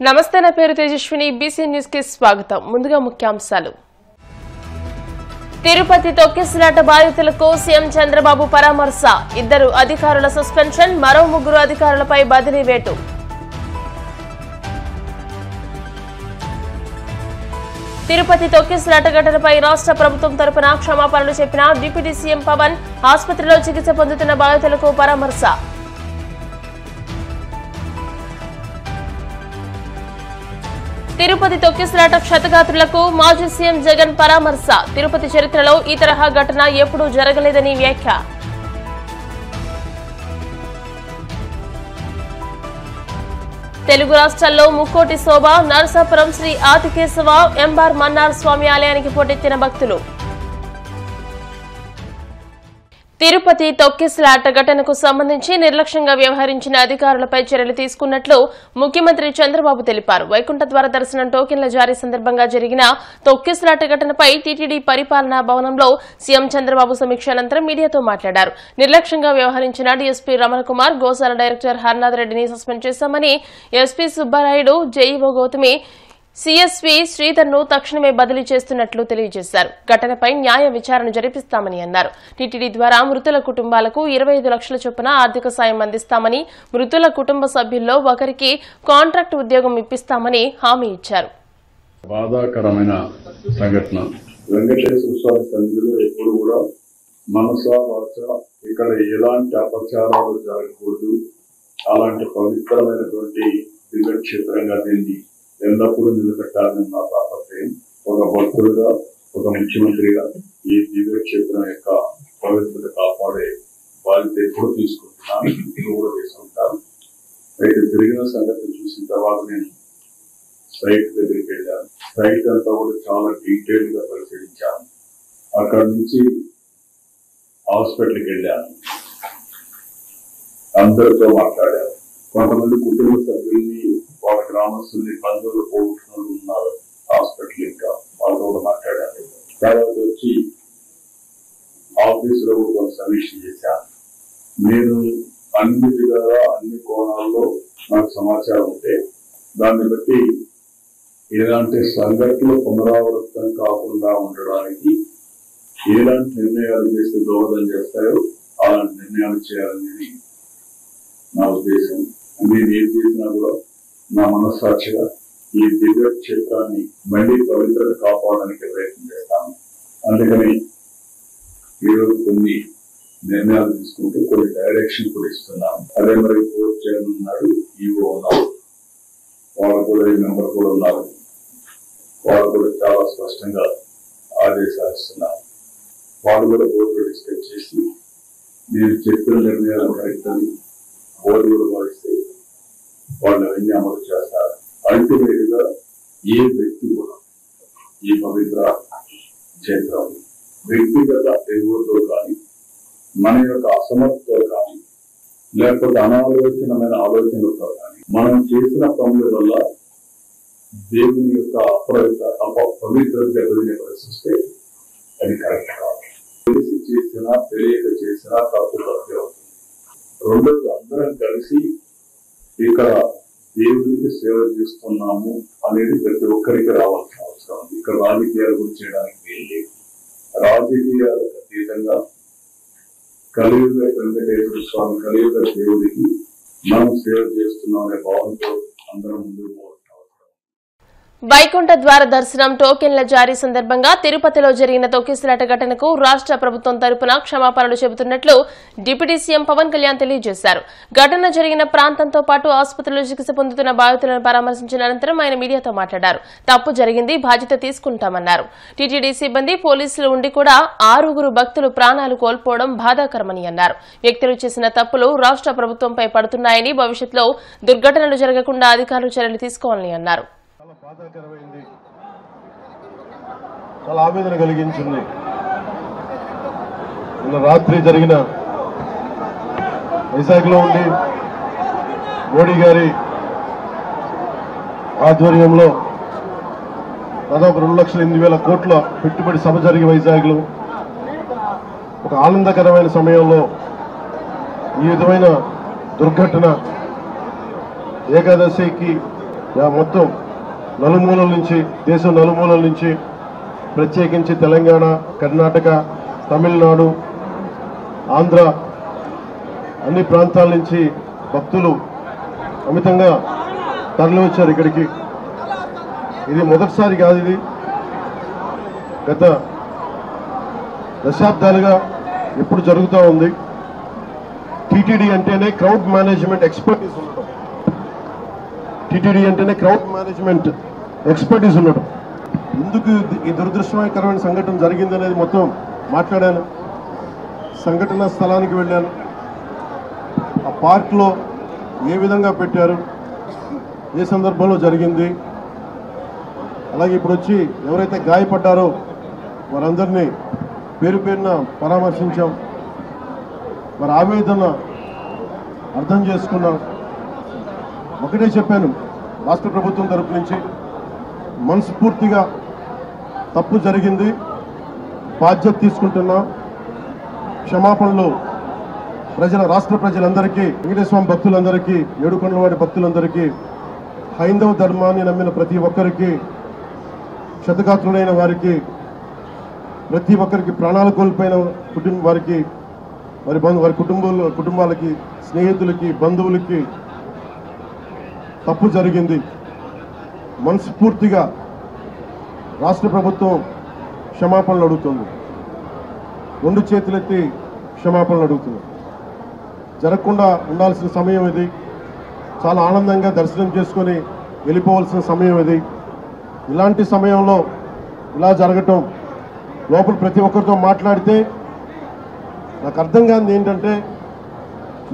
నమస్తే, నా పేరు తేజస్విని. బీసీ న్యూస్ కి స్వాగతం. ముందుగా ముఖ్యాంశాలు. తిరుపతి తొక్కిసలాట బాధితులకు సీఎం చంద్రబాబు పరామర్శ. 2 అధికారుల సస్పెన్షన్, మరో 3 అధికారులపై బదిలీ వేటు. తిరుపతి తొక్కిసలాట ఘటనపై రాష్ట్ర ప్రభుత్వం తరపున క్షమాపణలు చెప్పిన డిప్యూటీ సీఎం పవన్. ఆసుపత్రిలో చికిత్స పొందుతున్న బాధితులకు పరామర్శ. తిరుపతి తొక్కిసలాట క్షతగాత్రులకు మాజీ సీఎం జగన్ పరామర్శ. తిరుపతి చరిత్రలో ఈ తరహా ఘటన ఎప్పుడూ జరగలేదని వ్యాఖ్య. తెలుగు రాష్ట్రాల్లో ముక్కోటి శోభ. నరసాపురం శ్రీ ఆదికేశవ ఎంఆర్ మన్నార్ స్వామి ఆలయానికి పోటెత్తిన భక్తులు. తిరుపతి తొక్కిసలాట ఘటనకు సంబంధించి నిర్లక్ష్యంగా వ్యవహరించిన అధికారులపై చర్యలు తీసుకున్నట్లు ముఖ్యమంత్రి చంద్రబాబు తెలిపారు. వైకుంఠ ద్వార దర్శనం టోకెన్ల జారీ సందర్భంగా జరిగిన తొక్కిసలాట ఘటనపై టీటీడీ పరిపాలనా భవనంలో సీఎం చంద్రబాబు సమీక్ష అనంతరం మీడియాతో మాట్లాడారు. నిర్లక్ష్యంగా వ్యవహరించిన డీఎస్పీ రమణ కుమార్, గోశాల డైరెక్టర్ హర్నాథ్ రెడ్డిని సస్పెండ్ చేశామని, SP Subbarayudu, JEO Gautami, CSV శ్రీధర్ను తక్షణమే బదిలీ చేస్తున్నట్లు తెలియజేశారు. ఘటనపై న్యాయ విచారణ జరిపిస్తామని అన్నారు. టీటీడీ ద్వారా మృతుల కుటుంబాలకు 25 లక్షల చొప్పున ఆర్థిక సాయం అందిస్తామని, మృతుల కుటుంబ సభ్యుల్లో ఒకరికి కాంట్రాక్ట్ ఉద్యోగం ఇప్పిస్తామని హామీ ఇచ్చారు. బాధాకరమైన సంఘటన. వెంకటేశ్వర స్వామి సన్నిధిలో ఎప్పుడు కూడా మనసా వాచ ఇక్కడ ఎలాంటి అపచారాలు జరగకూడదు, అలాంటి పవిత్రమైనటువంటి దివ్యక్షేత్రంగా దీన్ని ఎల్లప్పుడూ నిలబెట్టాలని నా తాపత్రయం. ఒక భక్తుడుగా, ఒక ముఖ్యమంత్రిగా ఈ దివ్యక్షేత్రం యొక్క పవిత్రత కాపాడే బాధ్యత ఎప్పుడు తీసుకుంటున్నాను, ఇప్పుడు కూడా తీసుకుంటాను. అయితే జరిగిన సంగతి చూసిన తర్వాత నేను సైట్ దగ్గరికి వెళ్ళాను. సైట్ అంతా కూడా చాలా డీటెయిల్ గా పరిశీలించాను. అక్కడి నుంచి హాస్పిటల్కి వెళ్ళాను, అందరితో మాట్లాడాను. కొంతమంది కుటుంబ సభ్యుల్ని, వాళ్ళ గ్రామస్తుల్ని, బంధువులు పోగొట్టుకుని ఉన్నారు హాస్పిటల్, ఇంకా వాళ్ళతో కూడా మాట్లాడాను. తర్వాత వచ్చి ఆఫీసులో కూడా సమీక్ష చేశాను. నేను అన్ని విధాలా అన్ని కోణాల్లో నాకు సమాచారం ఉంటే దాన్ని బట్టి ఎలాంటి సంఘటనలు పునరావృతం కాకుండా ఉండడానికి ఎలాంటి నిర్ణయాలు చేస్తే దోహదం చేస్తాయో అలాంటి నిర్ణయాలు చేయాలనేది నా ఉద్దేశం. నేను ఏం చేసినా కూడా నా మనస్సాక్షిగా ఈ దివ్య క్షేత్రాన్ని మళ్లీ పవిత్రత కాపాడడానికి ప్రయత్నం చేస్తాను. అందుకని ఈరోజు కొన్ని నిర్ణయాలు తీసుకుంటూ కొన్ని డైరెక్షన్ కూడా ఇస్తున్నాను. అదే మరి బోర్డు చైర్మన్ ఉన్నాడు, ఈవో ఉన్నారు, వాళ్ళు కూడా ఈ మెంబర్ కూడా ఉన్నారు. వాళ్ళు కూడా చాలా స్పష్టంగా ఆదేశాలు ఇస్తున్నారు. వాళ్ళు కూడా బోర్డు డిస్కస్ చేసి నేను చెప్పిన నిర్ణయాలు కరెక్ట్ అని బోర్డు కూడా భావిస్తే వాళ్ళు అవన్నీ అమలు చేస్తారు. అల్టిమేట్ గా ఏ వ్యక్తి కూడా ఈ పవిత్ర క్షేత్రం వ్యక్తిగత ఎగువతో కానీ, మన యొక్క అసమర్థతో కానీ, లేకపోతే అనాలోచనమైన ఆలోచనలతో కానీ మనం చేసిన పనుల వల్ల దేవుని యొక్క పవిత్రత దెబ్బతినే పరిస్థితే అది కరెక్ట్ కాదు. తెలిసి చేసినా తెలియక చేసినా తప్పు తప్పే అవుతుంది. రెండోది, అందరం కలిసి ఇక్కడ దేవునికి సేవ చేస్తున్నాము అనేది ప్రతి ఒక్కరికి రావాల్సిన అవసరం ఉంది. ఇక్కడ రాజకీయాలు కూడా చేయడానికి వీలు. రాజకీయాలకు అతీతంగా కలియుగ వెంకటేశ్వర స్వామి, కలియుగ దేవుడికి మనం సేవ చేస్తున్నాం అనే భావంతో అందరం ముందుకు పోవాల్సిన అవసరం. వైకుంఠ ద్వార దర్శనం టోకెన్ల జారీ సందర్భంగా తిరుపతిలో జరిగిన తొక్కిసలాట ఘటనకు రాష్ట్ర ప్రభుత్వం తరపున క్షమాపణలు చెబుతున్నట్లు డిప్యూటీ సీఎం పవన్ కళ్యాణ్ తెలియజేశారు. ఘటన జరిగిన ప్రాంతంతో పాటు ఆసుపత్రిలో చికిత్స పొందుతున్న బాధితులను పరామర్శించిన అనంతరం ఆయన మీడియాతో మాట్లాడారు. తప్పు జరిగింది, బాధ్యత తీసుకుంటామన్నారు. టీటీడీ సిబ్బంది, పోలీసులు ఉండి కూడా 6 భక్తులు ప్రాణాలు కోల్పోవడం బాధాకరమని అన్నారు. వ్యక్తులు చేసిన తప్పులు రాష్ట్ర ప్రభుత్వంపై పడుతున్నాయని, భవిష్యత్తులో దుర్ఘటనలు జరగకుండా అధికారులు చర్యలు తీసుకోవాలని అన్నారు. బాధాకరమైంది, చాలా ఆవేదన కలిగించింది. నిన్న రాత్రి జరిగిన వైజాగ్లో ఉండి మోడీ గారి ఆధ్వర్యంలో దాదాపు 2,08,000 కోట్ల పెట్టుబడి సభ జరిగి వైజాగ్లో ఒక ఆనందకరమైన సమయంలో ఈ విధమైన దుర్ఘటన ఏకాదశికి మొత్తం నలుమూలల నుంచి, దేశం నలుమూలల నుంచి, ప్రత్యేకించి తెలంగాణ, కర్ణాటక, తమిళనాడు, ఆంధ్ర అన్ని ప్రాంతాల నుంచి భక్తులు అమితంగా తరలి వచ్చారు ఇక్కడికి. ఇది మొదటిసారి కాదు, ఇది గత దశాబ్దాలుగా ఎప్పుడు జరుగుతూ ఉంది. టీటీడీ అంటేనే క్రౌడ్ మేనేజ్మెంట్ ఎక్స్పర్టీస్ ఉండటం, టీటీడీ అంటేనే క్రౌడ్ మేనేజ్మెంట్ ఎక్స్పర్టీస్ ఉండటం. ఎందుకు ఈ దురదృష్టకరమైన సంఘటన జరిగిందనేది మొత్తం మాట్లాడాను. సంఘటన స్థలానికి వెళ్ళాను. ఆ పార్క్లో ఏ విధంగా పెట్టారు, ఏ సందర్భంలో జరిగింది, అలాగే ఇప్పుడు వచ్చి ఎవరైతే గాయపడ్డారో వారందరినీ పేరు పేరున పరామర్శించాం. వారి ఆవేదన అర్థం చేసుకున్నాం. ఒకటే చెప్పాను, రాష్ట్ర ప్రభుత్వం తరపు నుంచి మనస్ఫూర్తిగా తప్పు జరిగింది, బాధ్యత తీసుకుంటున్నాం, క్షమాపణలు రాష్ట్ర ప్రజలందరికీ, వెంకటేశ్వర స్వామి భక్తులందరికీ, ఏడుకొండలవాడి భక్తులందరికీ, హైందవ ధర్మాన్ని నమ్మిన ప్రతి ఒక్కరికి, క్షతగాత్రులైన వారికి, ప్రతి ఒక్కరికి, ప్రాణాలు కోల్పోయిన వారికి, వారి కుటుంబాలకి, స్నేహితులకి, బంధువులకి తప్పు జరిగింది. మనస్ఫూర్తిగా రాష్ట్ర ప్రభుత్వం క్షమాపణలు అడుగుతుంది, రెండు చేతులెత్తి క్షమాపణలు అడుగుతుంది. జరగకుండా ఉండాల్సిన సమయం ఇది. చాలా ఆనందంగా దర్శనం చేసుకొని వెళ్ళిపోవాల్సిన సమయం ఇది. ఇలాంటి సమయంలో ఇలా జరగటం, లోపల ప్రతి ఒక్కరితో మాట్లాడితే నాకు అర్థం కానిది ఏంటంటే,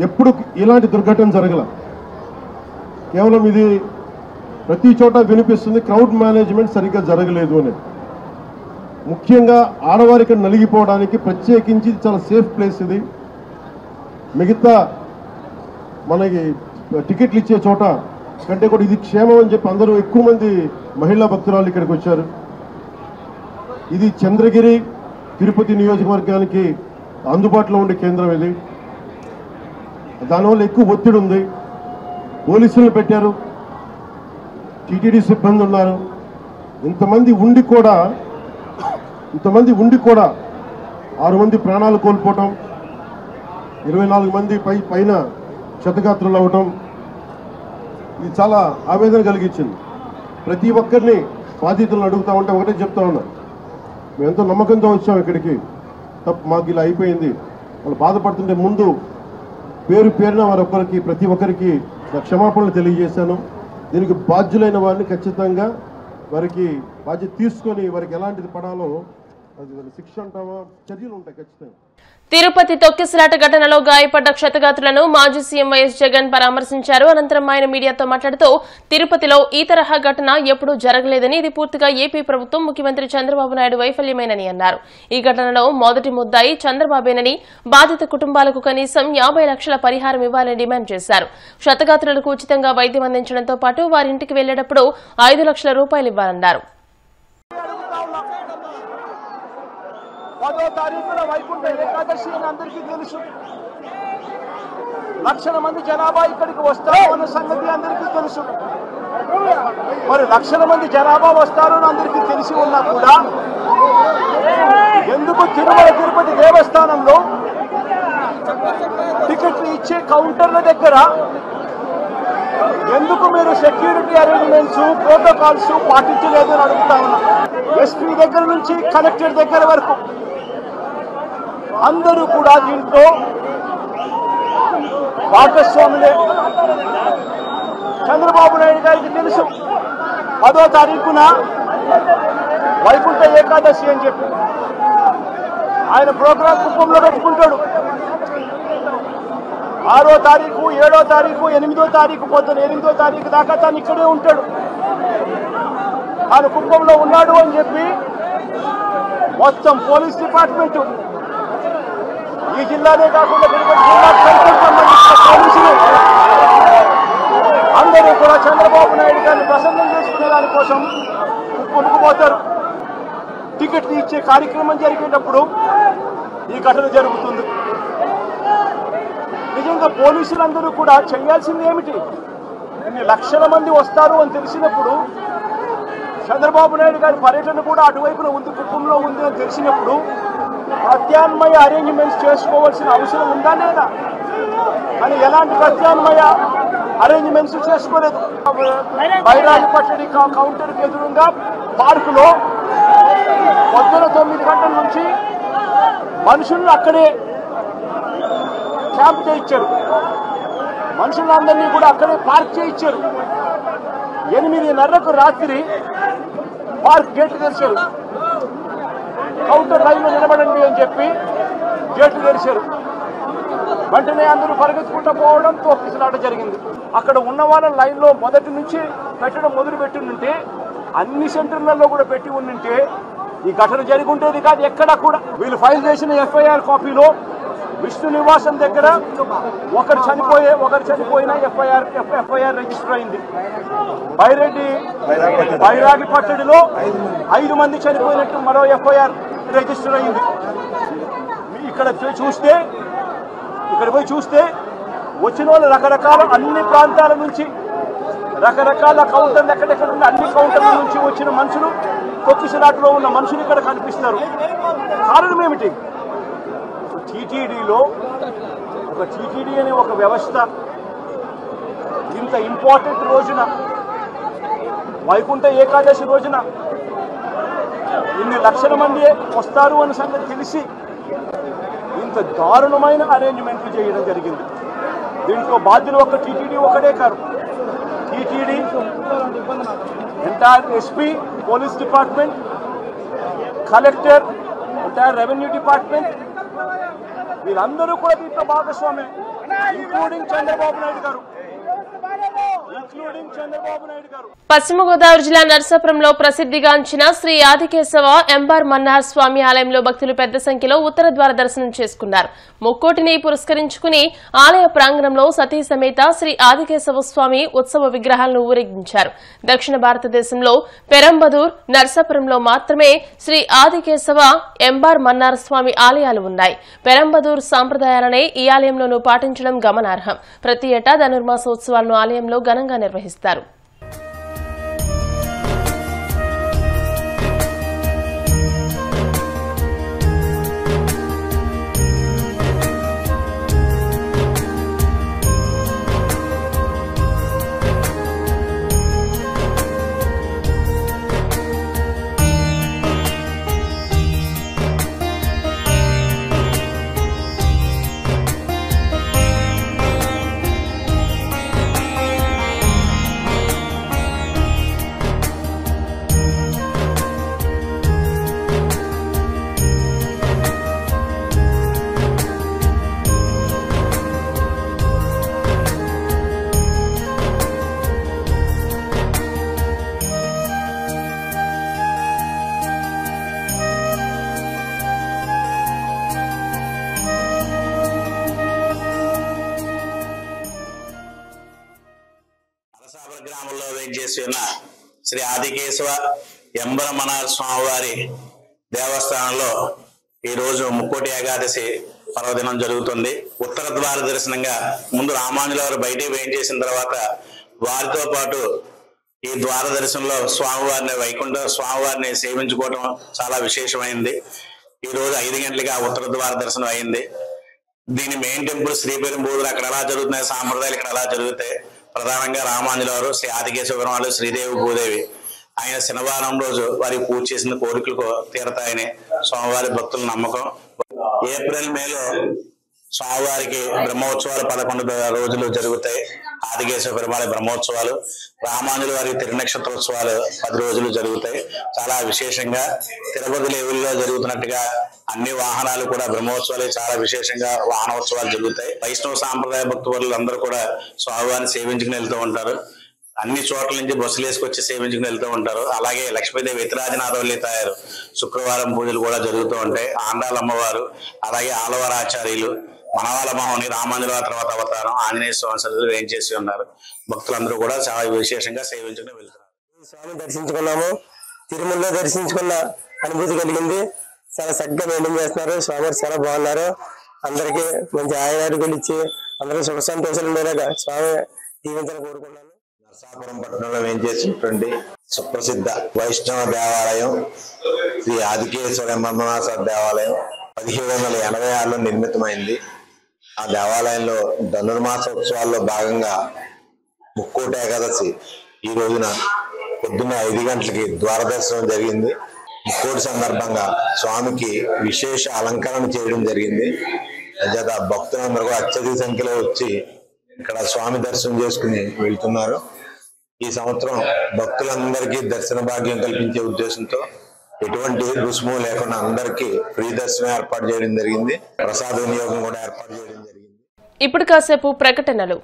ఎప్పుడు ఇలాంటి దుర్ఘటన జరగల. కేవలం ఇది ప్రతి చోట వినిపిస్తుంది, క్రౌడ్ మేనేజ్మెంట్ సరిగ్గా జరగలేదు అని. ముఖ్యంగా ఆడవారికి నలిగిపోవడానికి ప్రత్యేకించి చాలా సేఫ్ ప్లేస్ ఇది. మిగతా మనకి టికెట్లు ఇచ్చే చోట కంటే కూడా ఇది క్షేమం అని చెప్పి అందరూ, ఎక్కువ మంది మహిళా భక్తురాలు ఇక్కడికి వచ్చారు. ఇది చంద్రగిరి, తిరుపతి నియోజకవర్గానికి అందుబాటులో ఉండే కేంద్రం ఇది. దానివల్ల ఎక్కువ ఒత్తిడి ఉంది. పోలీసులు పెట్టారు, టీటీడీ సిబ్బంది ఉన్నారు. ఇంతమంది ఉండి కూడా 6 మంది ప్రాణాలు కోల్పోవటం, 24 మంది పైన క్షతగాత్రులు అవ్వటం, ఇది చాలా ఆవేదన కలిగించింది. ప్రతి ఒక్కరిని బాధితులను అడుగుతా ఉంటే ఒకటే చెప్తా ఉన్నా, మేము ఎంతో నమ్మకంతో వచ్చాం ఇక్కడికి, మాకు ఇలా అయిపోయింది. వాళ్ళు బాధపడుతుంటే ముందు పేరున వారొక్కరికి, ప్రతి ఒక్కరికి క్షమాపణలు తెలియజేశాను. దీనికి బాధ్యులైన వారిని ఖచ్చితంగా వారికి బాధ్యత తీసుకొని వారికి ఎలాంటిది పడాలో అది శిక్ష అంటావా, చర్యలు ఉంటాయి ఖచ్చితంగా. తిరుపతి తొక్కిసలాట ఘటనలో గాయపడ్డ క్షతగాత్రులను మాజీ సీఎం వైఎస్ జగన్ పరామర్శించారు. అనంతరం ఆయన మీడియాతో మాట్లాడుతూ, తిరుపతిలో ఈ తరహా ఘటన ఎప్పుడూ జరగలేదని, ఇది పూర్తిగా ఏపీ ప్రభుత్వం, ముఖ్యమంత్రి చంద్రబాబు నాయుడు వైఫల్యమేనని అన్నారు. ఈ ఘటనలో మొదటి ముద్దాయి చంద్రబాబేనని, బాధిత కుటుంబాలకు కనీసం 50 లక్షల పరిహారం ఇవ్వాలని డిమాండ్ చేశారు. క్షతగాత్రులకు ఉచితంగా వైద్యం అందించడంతో పాటు వారింటికి వెళ్లేటప్పుడు 5 లక్షల రూపాయలు ఇవ్వాలన్నారు. 10వ తారీఖున వైకుంఠ ఏకాదశి అని అందరికీ తెలుసు. లక్షల మంది జనాభా ఇక్కడికి వస్తారు అన్న సంగతి అందరికీ తెలుసు. మరి లక్షల మంది జనాభా వస్తారు అని అందరికీ తెలిసి ఉన్నా కూడా ఎందుకు తిరుపతి దేవస్థానంలో టికెట్లు ఇచ్చే కౌంటర్ల దగ్గర ఎందుకు మీరు సెక్యూరిటీ అరేంజ్మెంట్స్, ప్రోటోకాల్స్ పాటించలేదు అని అడుగుతా ఉన్నా. ఎస్పీ దగ్గర నుంచి కలెక్టర్ దగ్గర వరకు అందరూ కూడా దీంట్లో భాగస్వాములే. చంద్రబాబు నాయుడు గారికి తెలుసు 10వ తారీఖున వైకుంఠ ఏకాదశి అని చెప్పి ఆయన ప్రోగ్రాం కుప్పంలో పెట్టుకుంటాడు. 6వ తారీఖు, 7వ తారీఖు, 8వ తారీఖు పొద్దున 8వ తారీఖు దాకా తను ఇక్కడే ఉంటాడు. తాను కుప్పంలో ఉన్నాడు అని చెప్పి మొత్తం పోలీస్ డిపార్ట్మెంట్, ఈ జిల్లానే కాకుండా సంబంధించిన పోలీసులు అందరూ కూడా చంద్రబాబు నాయుడు గారిని ప్రసన్నం చేసుకునే దానికోసం కొనుక్కుపోతారు. టికెట్లు ఇచ్చే కార్యక్రమం జరిగేటప్పుడు ఈ ఘటన జరుగుతుంది. నిజంగా పోలీసులందరూ కూడా చేయాల్సింది ఏమిటి? ఇన్ని లక్షల మంది వస్తారు అని తెలిసినప్పుడు, చంద్రబాబు నాయుడు గారి పర్యటన కూడా అటువైపున ఉంది, కుటుంబంలో ఉంది అని తెలిసినప్పుడు ప్రత్యామ్నాయ అరేంజ్మెంట్స్ చేసుకోవాల్సిన అవసరం ఉందా లేదా? అని ఎలాంటి ప్రత్యామ్నాయ అరేంజ్మెంట్స్ చేసుకోలేదు. బైరాగి పట్టడి కౌంటర్కి ఎదురుగా పార్కులో పొద్దున 9 గంటల నుంచి మనుషులను అక్కడే క్యాంప్ చేయించారు. మనుషులందరినీ కూడా అక్కడే పార్క్ చేయించారు. 8:30కు రాత్రి పార్క్ గేట్లు తెరిచారు. కౌంటర్ లైన్లో నిలబడండి అని చెప్పి గేట్లు తెరిచారు. వెంటనే అందరూ పరిగెత్తుకుంటూ పోవడం, తోపిసలాట జరిగింది. అక్కడ ఉన్న వాళ్ళ లైన్లో మొదటి నుంచి పెట్టడం మొదలు పెట్టుంటే, అన్ని సెంటర్లలో కూడా పెట్టి ఉండింటే ఈ ఘటన జరిగి ఉండేది కాదు. ఎక్కడా కూడా వీళ్ళు ఫైల్ చేసిన ఎఫ్ఐఆర్ కాపీలో విష్ణు నివాసం దగ్గర ఒకరు చనిపోయిన ఎఫ్ఐఆర్ రిజిస్టర్ అయింది. బైరాగి పట్టడిలో 5 మంది చనిపోయినట్టు మరో ఎఫ్ఐఆర్ రిజిస్టర్ అయింది. ఇక్కడ పోయి చూస్తే వచ్చిన వాళ్ళు రకరకాల అన్ని ప్రాంతాల నుంచి, రకరకాల కౌంటర్లు ఎక్కడెక్కడ ఉన్న అన్ని కౌంటర్ల నుంచి వచ్చిన మనుషులు, తొక్కిసలాటలో ఉన్న మనుషులు ఇక్కడ కనిపిస్తారు. కారణం ఏమిటి? టీటీడీలో ఒక టీటీడీ అనే ఒక వ్యవస్థ ఇంత ఇంపార్టెంట్ రోజున, వైకుంఠ ఏకాదశి రోజున ఇన్ని లక్షల మంది వస్తారు అన్న సంగతి తెలిసి ఇంత దారుణమైన అరేంజ్మెంట్లు చేయడం జరిగింది. దీంట్లో బాధ్యులు ఒక టీటీడీ ఒకటే కాదు. TTD, entire SP, police department, collector, entire revenue department, వీళ్ళందరూ కూడా దీంట్లో భాగస్వామ్యం, ఇంక్లూడింగ్ చంద్రబాబు నాయుడు గారు. పశ్చిమ గోదావరి జిల్లా నర్సాపురంలో ప్రసిద్ధిగాంచిన శ్రీ ఆదికేశవ ఎంబార్ మన్నార్ స్వామి ఆలయంలో భక్తులు పెద్ద సంఖ్యలో ఉత్తర ద్వార దర్శనం చేసుకున్నారు. ముక్కోటిని పురస్కరించుకుని ఆలయ ప్రాంగణంలో సతీ సమేత శ్రీ ఆదికేశవ స్వామి ఉత్సవ విగ్రహాలను ఊరేగించారు. దక్షిణ భారతదేశంలో పెరంబదూర్, నర్సాపురంలో మాత్రమే శ్రీ ఆదికేశవ ఎంబార్ మన్నార్ స్వామి ఆలయాలు ఉన్నాయి. పెరంబదూర్ సాంప్రదాయాలనే ఈ ఆలయంలోనూ పాటించడం గమనార్హం. ప్రతి ఏటా ధనుర్మాసోత్సవాలను ఆలయంలో ఘనంగా నిర్వహిస్తారు. గ్రామంలో వేంచేసి ఉన్న శ్రీ ఆదికేశవ ఎంబర మనార్ స్వామివారి దేవస్థానంలో ఈ రోజు ముక్కోటి ఏకాదశి పర్వదినం జరుగుతుంది. ఉత్తర ద్వార దర్శనంగా ముందు రామానుజుల వారు బయటికి వేయించేసిన తర్వాత వారితో పాటు ఈ ద్వార దర్శనంలో స్వామివారిని, వైకుంఠ స్వామివారిని సేవించుకోవడం చాలా విశేషమైంది. ఈ రోజు 5 గంటలుగా ఉత్తర ద్వార దర్శనం అయింది. దీని మెయిన్ టెంపుల్ శ్రీపెరంబూరు, అక్కడ ఎలా జరుగుతున్నాయి సాంప్రదాయాలు ఇక్కడ ఎలా జరుగుతాయి. ప్రధానంగా రామానుజుల వారు, శ్రీ ఆదికేశవ పెరుమాళ్, శ్రీదేవి భూదేవి ఆయన శనివారం రోజు వారికి పూజ చేసిన కోరికలకు తీరతాయని స్వామివారి భక్తుల నమ్మకం. ఏప్రిల్, మేలో స్వామివారికి బ్రహ్మోత్సవాలు 11 రోజులు జరుగుతాయి. ఆదికేశవ పెరుమాళ్ బ్రహ్మోత్సవాలు, రామానుజుల వారికి తిరునక్షత్రోత్సవాలు 10 రోజులు జరుగుతాయి. చాలా విశేషంగా తిరుపతి లెవెల్లో జరుగుతున్నట్టుగా అన్ని వాహనాలు కూడా బ్రహ్మోత్సవాలు చాలా విశేషంగా వాహనోత్సవాలు జరుగుతాయి. వైష్ణవ సాంప్రదాయ భక్తులు అందరూ కూడా స్వామివారిని సేవించుకుని వెళ్తూ ఉంటారు. అన్ని చోట్ల నుంచి బస్సులు వేసుకొచ్చి సేవించుకుని వెళ్తూ ఉంటారు. అలాగే లక్ష్మీదేవి ఇతరాజనాథవల్లి తయారు శుక్రవారం పూజలు కూడా జరుగుతూ ఉంటాయి. ఆండాల అమ్మవారు, అలాగే ఆలవారాచార్యులు, మనవాళ్ళ మహోని, రామానుజుల తర్వాత అవతారం ఆంజనేయ స్వామి సన్నిధిలో వేయించేసి ఉన్నారు. భక్తులందరూ కూడా చాలా విశేషంగా సేవించుకుని వెళ్తున్నారు. స్వామి దర్శించుకున్నాము. తిరుమలలో దర్శించుకున్న అనుభూతి కలిగింది. చాలా చక్కగా మెయింటైన్ చేస్తున్నారు. స్వామి చాలా బాగున్నారు. అందరికీ మంచి ఆయురారోగ్యాలు ఇచ్చి అందరూ సుఖ సంతోషాలు ఉండేలాగా స్వామి దీవించాలని కోరుకున్నాను. నరసాపురం పట్టణంలో వేంచేసినటువంటి సుప్రసిద్ధ వైష్ణవ దేవాలయం శ్రీ ఆదికేశ్వర ఎంబరమనాథ దేవాలయం 1786లో నిర్మితమైంది. ఆ దేవాలయంలో ధనుర్మాస ఉత్సవాల్లో భాగంగా ముక్కోటి ఏకాదశి ఈ రోజున పొద్దున్న 5 గంటలకి ద్వారదర్శనం జరిగింది. ముక్కోటి సందర్భంగా స్వామికి విశేష అలంకరణ చేయడం జరిగింది. అంచేత భక్తులందరూ అత్యధిక సంఖ్యలో వచ్చి ఇక్కడ స్వామి దర్శనం చేసుకుని వెళ్తున్నారు. ఈ సంవత్సరం భక్తులందరికీ దర్శన భాగ్యం కల్పించే ఉద్దేశంతో ఎటువంటి రుసుము లేకుండా అందరికీ ఫ్రీ దర్శనం ఏర్పాటు చేయడం జరిగింది. ప్రసాద వినియోగం కూడా ఏర్పాటు చేయడం జరిగింది. ఇప్పుడు కాసేపు ప్రకటనలు.